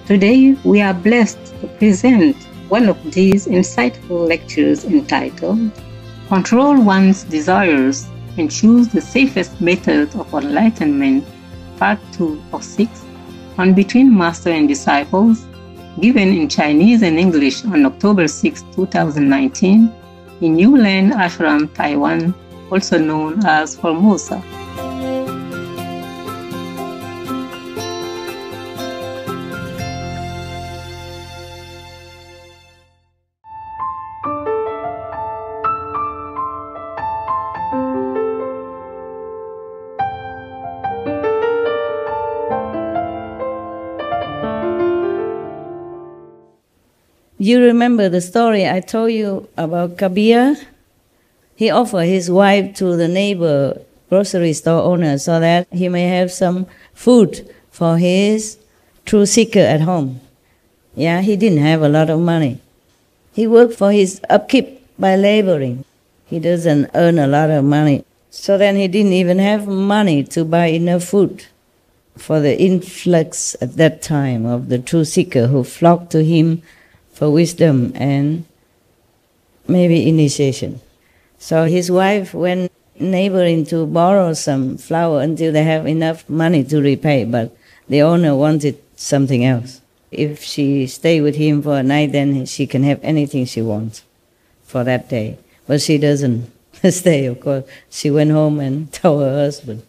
Today, we are blessed to present one of these insightful lectures entitled Control One's Desires and Choose the Safest Method of Enlightenment, Part 2 of 6, on Between Master and Disciples, given in Chinese and English on October 6, 2019, in New Land Ashram, Taiwan, also known as Formosa. You remember the story I told you about Kabir? He offered his wife to the neighbor grocery store owner so that he may have some food for his true seeker at home. Yeah, he didn't have a lot of money. He worked for his upkeep by laboring. He doesn't earn a lot of money. So then he didn't even have money to buy enough food for the influx at that time of the true seeker who flocked to him for wisdom and maybe initiation. So his wife went neighboring to borrow some flour until they have enough money to repay, but the owner wanted something else. If she stay with him for a night, then she can have anything she wants for that day. But she doesn't stay, of course. She went home and told her husband.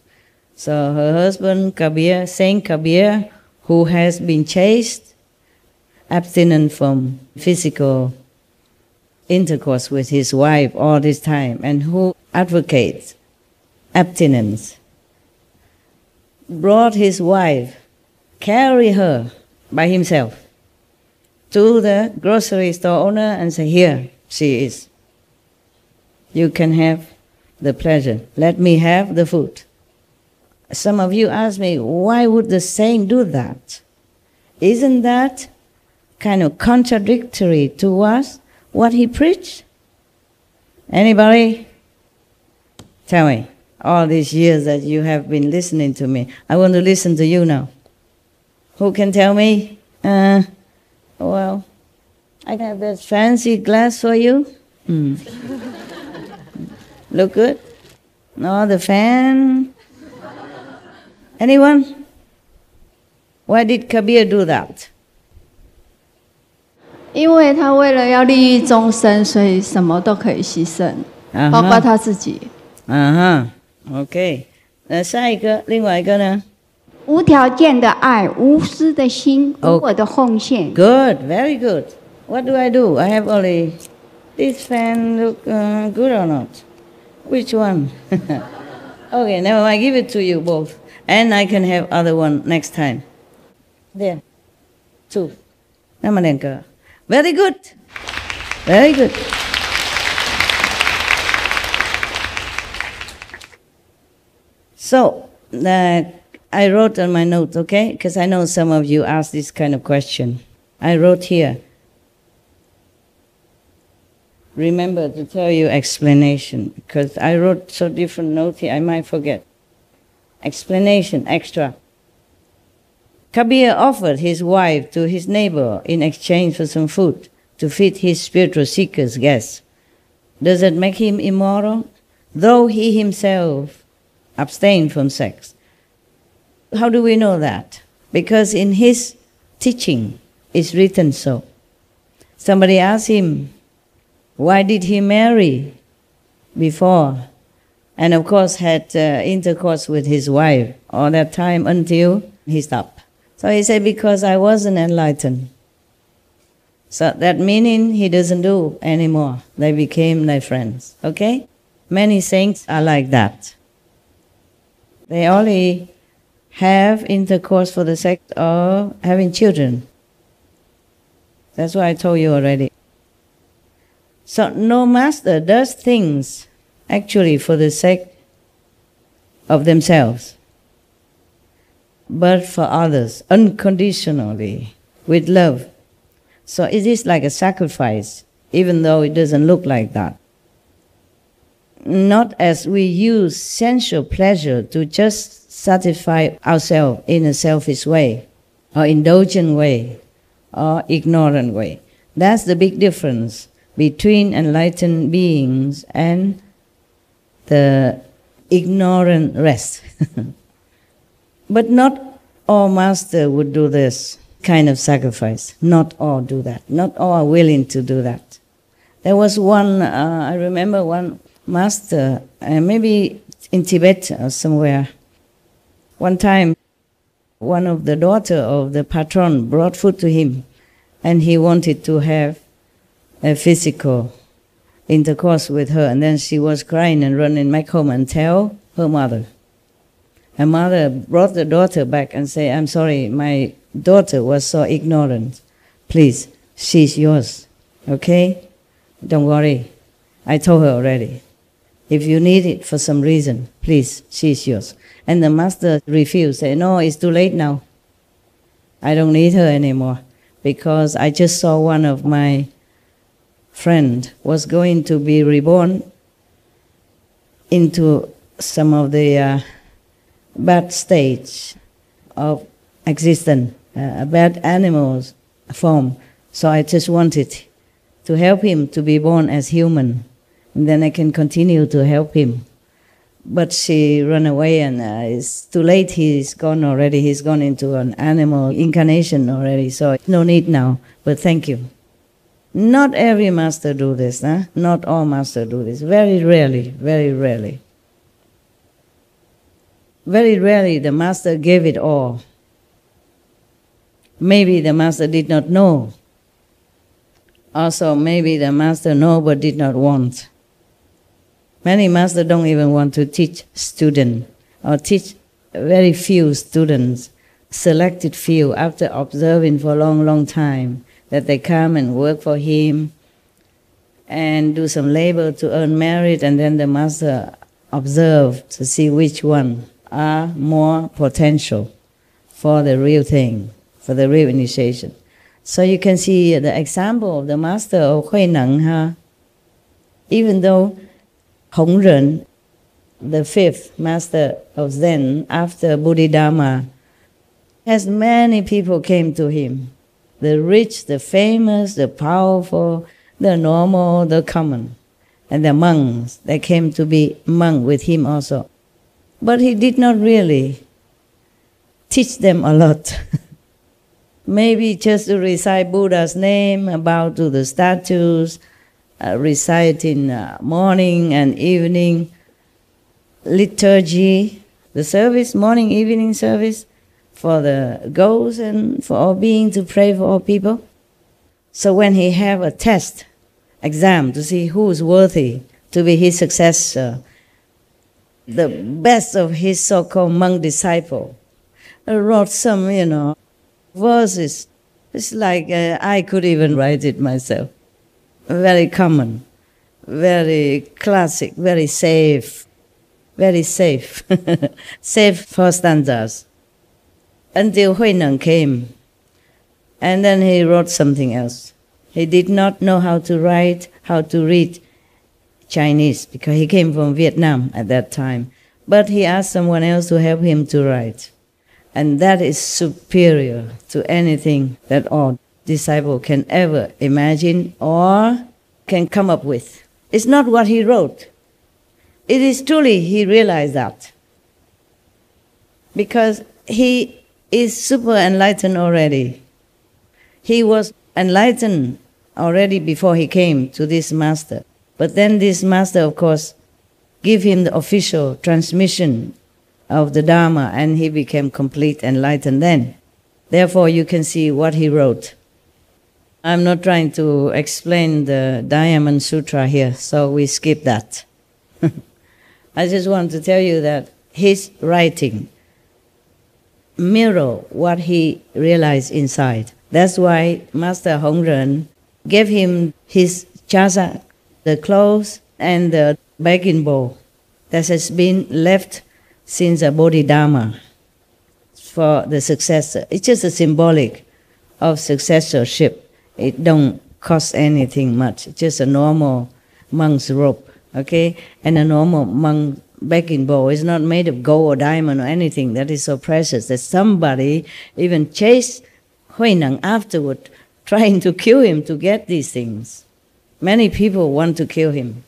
So her husband, Kabir, Saint Kabir, who has been chaste, abstinent from physical intercourse with his wife all this time, and who advocates abstinence, brought his wife, carry her by himself to the grocery store owner and say, "Here she is. You can have the pleasure. Let me have the food." Some of you ask me, why would the saint do that? Isn't that kind of contradictory to us, what he preached? Anybody? Tell me, all these years that you have been listening to me, I want to listen to you now. Who can tell me? Well, I have that fancy glass for you. Look good? No, the fan? Anyone? Why did Kabir do that? 因为他为了要利益众生，所以什么都可以牺牲，包括他自己。OK。下一个，另外一个呢？无条件的爱，无私的心，无我的奉献。Good, very good. What do? I have only this fan. Look good or not? Which one? Okay, never mind. I give it to you both, and I can have other one next time. There, 2，那么2个。Very good. Very good. So, I wrote on my note, okay? Because I know some of you ask this kind of question. I wrote here. Remember to tell you explanation, because I wrote so different notes here, I might forget. Explanation, extra. Kabir offered his wife to his neighbor in exchange for some food to feed his spiritual seeker's guests. Does it make him immoral? Though he himself abstained from sex. How do we know that? Because in his teaching it's written so. Somebody asked him, why did he marry before? And of course had intercourse with his wife all that time until he stopped. So he said, because I wasn't enlightened. So that meaning he doesn't do anymore. They became like friends. Okay? Many saints are like that. They only have intercourse for the sake of having children. That's what I told you already. So no master does things actually for the sake of themselves, but for others, unconditionally, with love. So it is like a sacrifice, even though it doesn't look like that. Not as we use sensual pleasure to just satisfy ourselves in a selfish way or indulgent way, or ignorant way. That's the big difference between enlightened beings and the ignorant rest. But not all masters would do this kind of sacrifice. Not all do that. Not all are willing to do that. There was one, I remember one master, maybe in Tibet or somewhere. One time, one of the daughter of the patron brought food to him, and he wanted to have a physical intercourse with her, and then she was crying and running back home and tell her mother. Her mother brought the daughter back and said, I'm sorry, my daughter was so ignorant. Please, she's yours, okay? Don't worry. I told her already. If you need it for some reason, please, she's yours. And the master refused, said, no, it's too late now. I don't need her anymore, because I just saw one of my friend was going to be reborn into some of the bad stage of existence, a bad animal's form. So I just wanted to help him to be born as human, and then I can continue to help him. But she ran away, and it's too late. He's gone already. He's gone into an animal incarnation already, so no need now, but thank you. Not every master do this, huh? Not all masters do this. Very rarely, very rarely. Very rarely the master gave it all. Maybe the master did not know. Also, maybe the master know but did not want. Many masters don't even want to teach students, or teach very few students, selected few, after observing for a long, long time, that they come and work for him and do some labor to earn merit, and then the master observe to see which one are more potential for the real thing, for the real initiation. So you can see the example of the master of Hui Neng. Even though Hongren, the fifth master of Zen after Bodhidharma, has many people came to him. The rich, the famous, the powerful, the normal, the common. And the monks, they came to be monk with him also. But he did not really teach them a lot. Maybe just to recite Buddha's name, bow to the statues, recite in morning and evening liturgy, the service, morning, evening service, for the ghosts and for all beings, to pray for all people. So when he have a test, exam, to see who is worthy to be his successor, the best of his so-called monk disciple wrote some, verses. It's like I could even write it myself. Very common, very classic, very safe, safe for stanzas. Until Hui Neng came, and then he wrote something else. He did not know how to write, how to read Chinese, because he came from Vietnam at that time. But he asked someone else to help him to write. And that is superior to anything that all disciple can ever imagine or can come up with. It's not what he wrote. It is truly he realized that. Because he is super enlightened already. He was enlightened already before he came to this master. But then this master, of course, gave him the official transmission of the Dharma, and he became complete enlightened then. Therefore, you can see what he wrote. I'm not trying to explain the Diamond Sutra here, so we skip that. I just want to tell you that his writing mirror what he realized inside. That's why Master Hongren gave him his chasa, the clothes, and the begging bowl that has been left since a Bodhidharma for the successor. It's just a symbolic of successorship. It don't cost anything much. It's just a normal monk's robe, okay? And a normal monk begging bowl is not made of gold or diamond or anything that is so precious that somebody even chased Hui Neng afterward trying to kill him to get these things. Many people want to kill him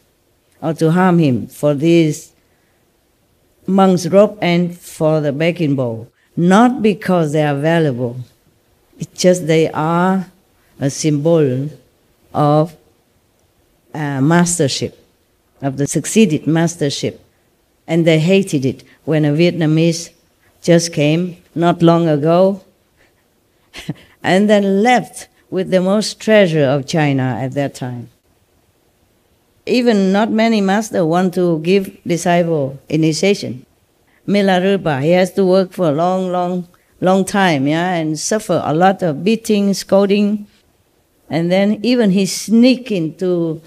or to harm him for these monk's robe and for the begging bowl. Not because they are valuable. It's just they are a symbol of mastership, of the succeeded mastership. And they hated it when a Vietnamese just came not long ago and then left with the most treasure of China at that time. Even not many masters want to give disciple initiation. Milarepa, he has to work for a long time, and suffer a lot of beating, scolding, and then even he sneak into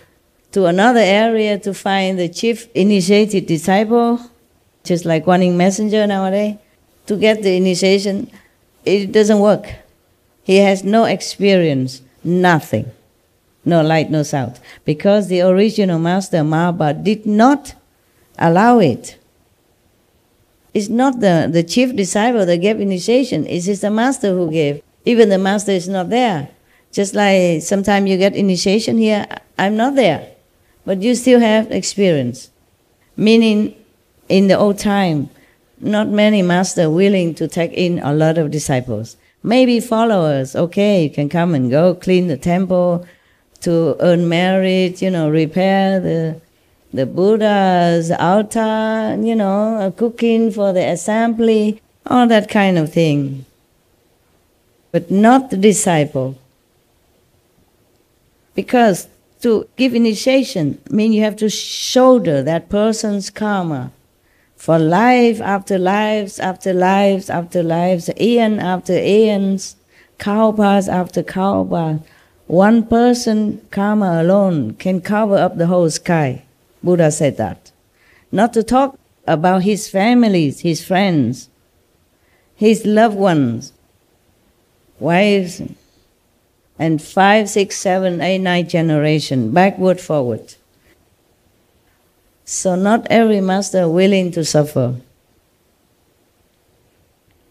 another area to find the chief initiated disciple, just like Guan messenger nowadays, to get the initiation. It doesn't work. He has no experience, nothing, no light, no sound, because the original master Mahabharata did not allow it. It's not the chief disciple that gave initiation, it's the master who gave. Even the master is not there. Just like sometimes you get initiation here, I'm not there, but you still have experience. Meaning, in the old time, not many masters willing to take in a lot of disciples. Maybe followers, okay, you can come and go, clean the temple, to earn merit, repair the Buddha's altar, cooking for the assembly, all that kind of thing. But not the disciple. Because to give initiation means you have to shoulder that person's karma for life after lives after lives after lives, aeon after aeons, kalpas after kalpas. One person karma alone can cover up the whole sky. Buddha said that. Not to talk about his families, his friends, his loved ones, wives, and 5, 6, 7, 8, 9 generation, backward, forward. So not every master willing to suffer,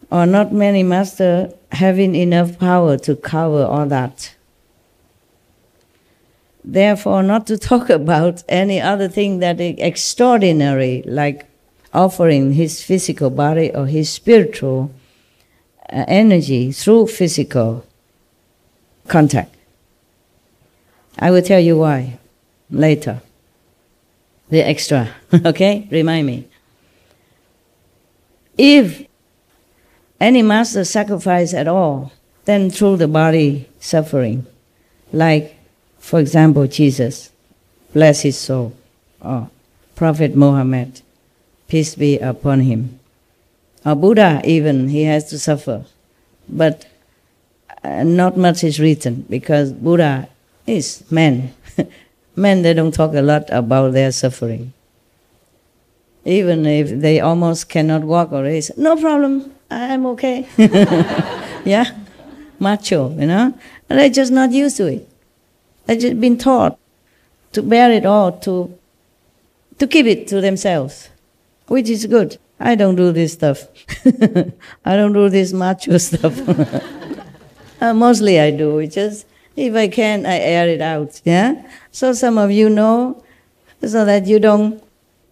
or not many masters having enough power to cover all that. Therefore, not to talk about any other thing that is extraordinary, like offering his physical body or his spiritual energy through physical contact. I will tell you why later. The extra, okay? Remind me. If any master sacrifice at all, then through the body suffering, like, for example, Jesus, bless his soul, or Prophet Muhammad, peace be upon him, or Buddha even, he has to suffer. But not much is written, because Buddha is man. Men, they don't talk a lot about their suffering. Even if they almost cannot walk or raise, no problem, I'm okay. Yeah, macho, And they're just not used to it. They've just been taught to bear it all, to keep it to themselves, which is good. I don't do this stuff. I don't do this macho stuff. Mostly I do. It's just, if I can, I air it out. Yeah. So some of you know, so that you don't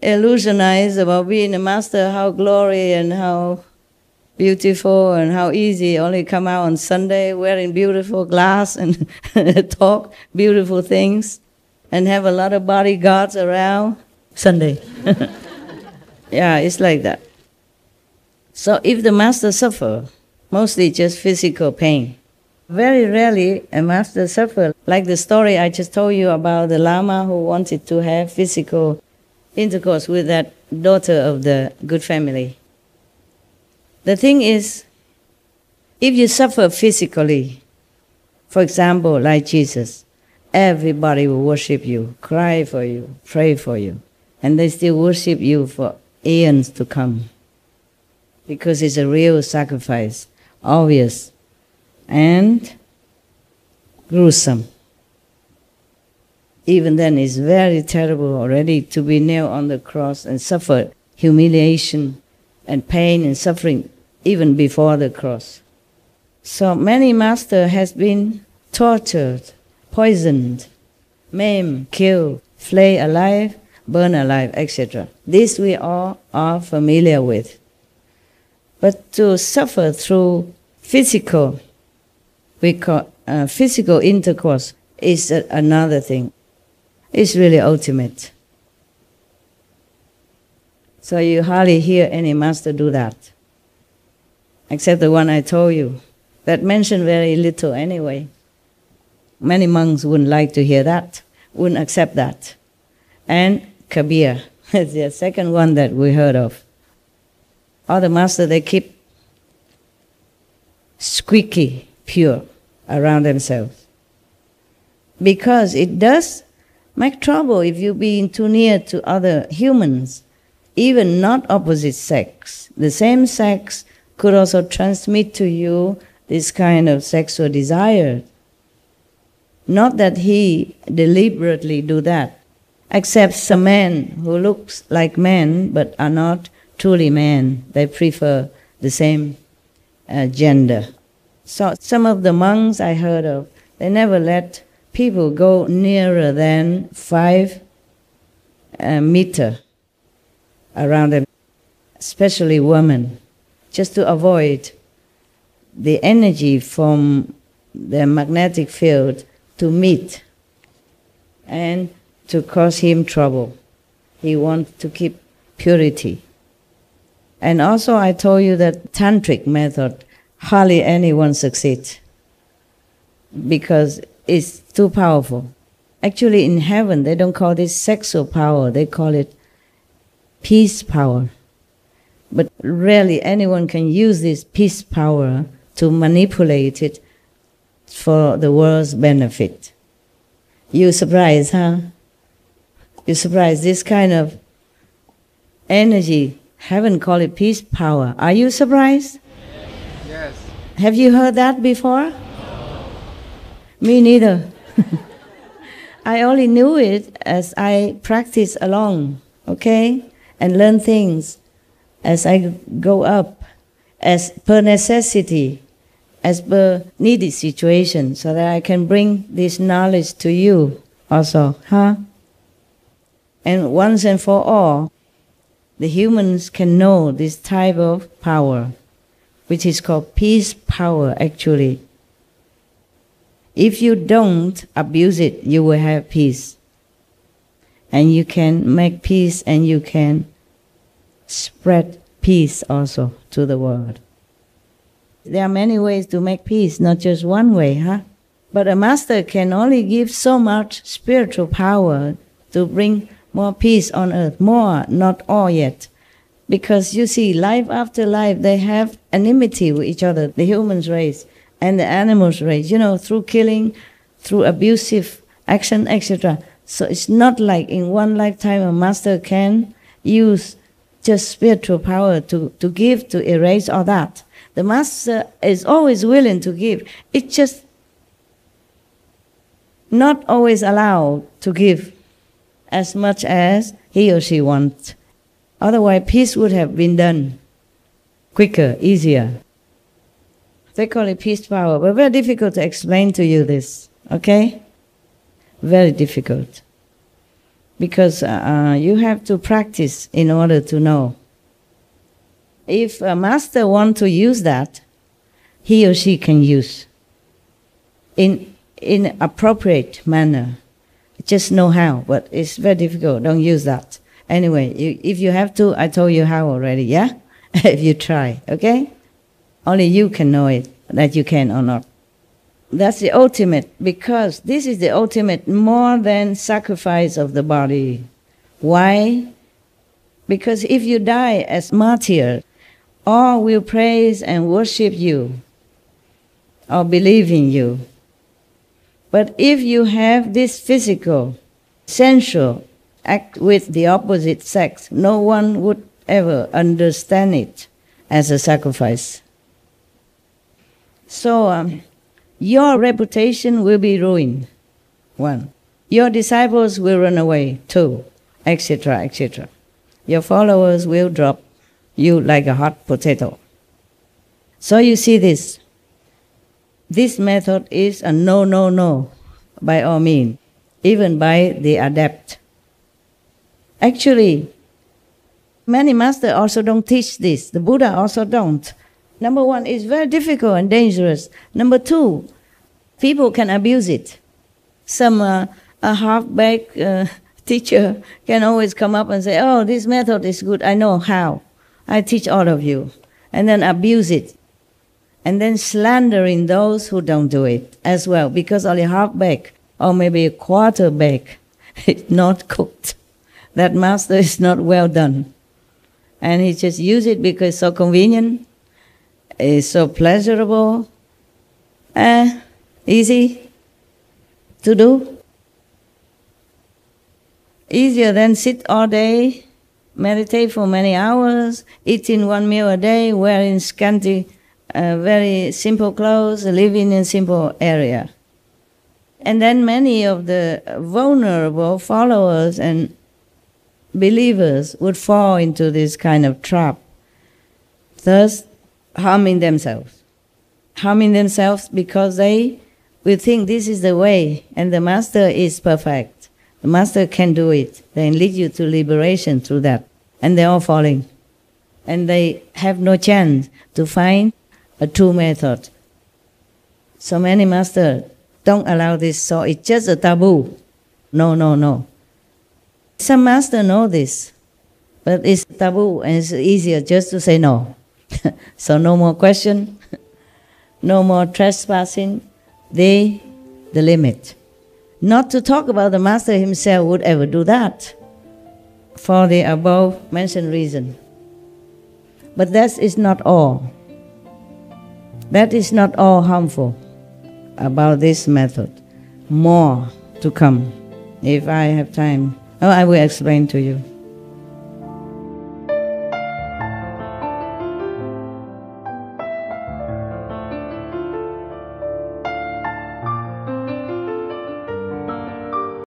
illusionize about being a master, how glory and how beautiful and how easy. Only come out on Sunday wearing beautiful glass and talk beautiful things and have a lot of bodyguards around Sunday. Yeah, it's like that. So if the master suffer, mostly just physical pain. Very rarely a master suffer, like the story I just told you about the Lama who wanted to have physical intercourse with that daughter of the good family. The thing is, if you suffer physically, for example, like Jesus, everybody will worship you, cry for you, pray for you, and they still worship you for eons to come. Because it's a real sacrifice, obvious, and gruesome. Even then, it's very terrible already to be nailed on the cross and suffer humiliation and pain and suffering even before the cross. So many masters has been tortured, poisoned, maim, kill, flay alive, burn alive, etc. This we all are familiar with. But to suffer through physical, physical intercourse is another thing. It's really ultimate. So you hardly hear any master do that, except the one I told you, that mentioned very little anyway. Many monks wouldn't like to hear that, wouldn't accept that. And Kabir is the second one that we heard of. All the masters, they keep squeaky pure around themselves. Because it does make trouble if you be too near to other humans, even not opposite sex. The same sex could also transmit to you this kind of sexual desire. Not that he deliberately do that, except some men who looks like men but are not truly men. They prefer the same gender. So some of the monks I heard of, they never let people go nearer than 5 meters around them, especially women, just to avoid the energy from the magnetic field to meet and to cause him trouble. He wants to keep purity. And also I told you that tantric method, hardly anyone succeeds because it's too powerful. Actually in heaven they don't call this sexual power, they call it peace power. But rarely anyone can use this peace power to manipulate it for the world's benefit. You surprised, huh? You surprised, this kind of energy, heaven call it peace power. Are you surprised? Yes. Have you heard that before? No. Me neither. I only knew it as I practice along, okay? And learn things as I go up, as per necessity, as per needed situation, so that I can bring this knowledge to you also, huh? And once and for all, the humans can know this type of power, which is called peace power actually. If you don't abuse it, you will have peace. And you can make peace and you can spread peace also to the world. There are many ways to make peace, not just one way, huh? But a master can only give so much spiritual power to bring more peace on earth. More, not all yet. Because you see, life after life, they have enmity with each other, the human race and the animals race, through killing, through abusive action, etc. So it's not like in one lifetime a master can use just spiritual power to give, to erase all that. The master is always willing to give. It's just not always allowed to give as much as he or she wants. Otherwise, peace would have been done quicker, easier. They call it peace power, but very difficult to explain to you this, okay? Very difficult. Because you have to practice in order to know. If a master wants to use that, he or she can use in appropriate manner. Just know how, but it's very difficult. Don't use that. Anyway, if you have to, I told you how already, yeah? If you try, okay? Only you can know it, that you can or not. That's the ultimate, because this is the ultimate more than sacrifice of the body. Why? Because if you die as martyr, all will praise and worship you, or believe in you. But if you have this physical, sensual act with the opposite sex, no one would ever understand it as a sacrifice. So your reputation will be ruined, 1. Your disciples will run away, 2, etc., etc. Your followers will drop you like a hot potato. So you see this. this method is a no, no, no, by all means, even by the adept. Actually, many masters also don't teach this. The Buddha also don't. Number one, it's very difficult and dangerous. Number two, people can abuse it. Some a half-baked teacher can always come up and say, oh, this method is good, I know how. I teach all of you. And then abuse it. And then slandering those who don't do it as well, because only half-baked or maybe a quarter-baked is not cooked. That master is not well done. And he just use it because it's so convenient, it's so pleasurable, easy to do. Easier than sit all day, meditate for many hours, eating one meal a day, wearing scanty, very simple clothes, living in a simple area. And then many of the vulnerable followers and believers would fall into this kind of trap, thus harming themselves. Harming themselves because they will think this is the way and the master is perfect. The master can do it. They lead you to liberation through that. And they're all falling. And they have no chance to find a true method. So many masters don't allow this, so it's just a taboo. No, no, no. Some masters know this, but it's taboo and it's easier just to say no. So no more question, no more trespassing, the limit. Not to talk about the master himself would ever do that for the above mentioned reason. But that is not all. That is not all harmful about this method. More to come. If I have time, I will explain to you.